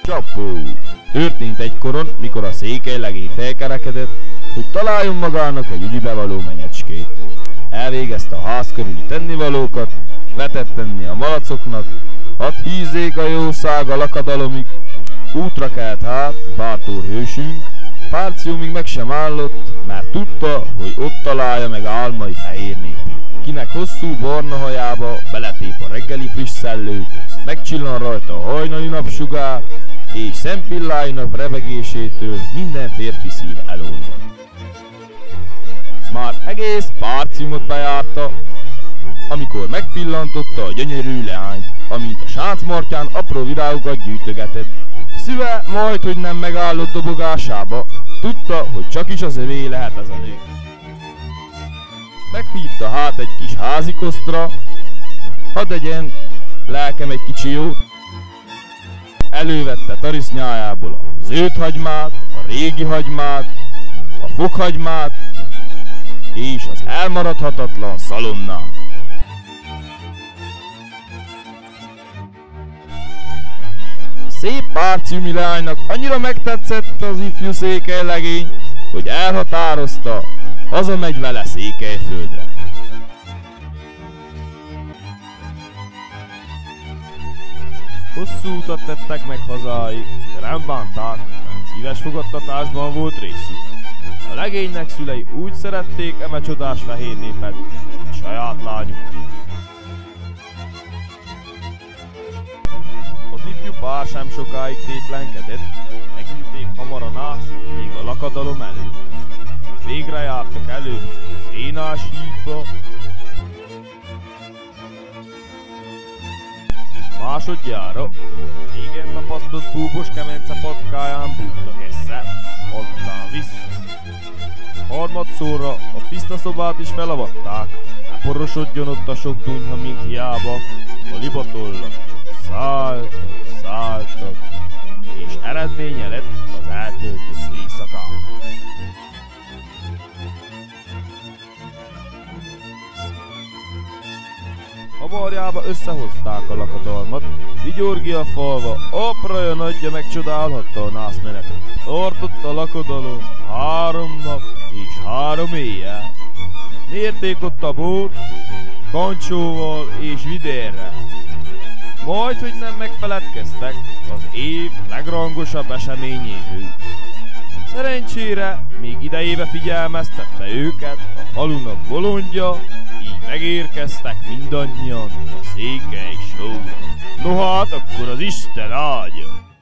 Csapó! Történt egykoron, mikor a székely legény felkerekedett, hogy találjon magának egy ügybe való menyecskét. Elvégezte a ház körüli tennivalókat, vetett tenni a malacoknak, hadd hízzék a jószág a lakadalomig. Útra kelt hát, bátor hősünk, Párciumig meg sem állott, mert tudta, hogy ott találja meg álmai fehér népét, kinek hosszú barna hajába beletép a reggeli friss szellő, megcsillan rajta a hajnali napsugár, és szempilláinak rebegésétől minden férfi szív elolvad. Már egész Párciumot bejárta, amikor megpillantotta a gyönyörű leányt, amint a sáncmartyán apró virágokat gyűjtögetett. Szíve majd, hogy nem megállott dobogásába, tudta, hogy csak is az övé lehet ez a nő. Meghívta hát egy kis házikosztra, hadd egyen lelkem egy kicsi jót. Elővette tarisznyájából a zöldhagymát, a régi hagymát, a fokhagymát és az elmaradhatatlan szalonnát. Szép párciumi leánynak annyira megtetszett az ifjú székely legény, hogy elhatározta, hazamegy vele Székelyföldre. Hosszú utat tettek meg hazáig, de nem bánták, mert szíves fogadtatásban volt részük. A legénynek szülei úgy szerették eme csodás fehér népet, mint saját lányukat. Az ifjú pár sem sokáig tétlenkedett, megülték hamar a nászt, még a lakadalom előtt. Végre jártak előbb Szénás hídba, másodjára régen tapasztott búbos kemence patkáján bújtak esze, azután vissza. Harmadszorra a tiszta szobát is felavatták, ne porosodjon ott a sok dunyha, mint hiába, a libatollak szálltak, és eredménye lett az eltöltött éjszakán. Hamarjába összehozták a lakadalmat, vigyorgi a falva, apraja nagyja megcsodálhatta a nászmenetet. Tartott a lakodalom 3 nap és 3 éjjel. Mérték ott a bort, kancsóval és vidérrel. Majd, hogy nem megfeledkeztek az év legrangosabb eseményéről. Szerencsére még idejébe figyelmeztette őket a falunak bolondja, így megérkeztek mindannyian a Székely sóra. No hát, akkor az Isten áldja!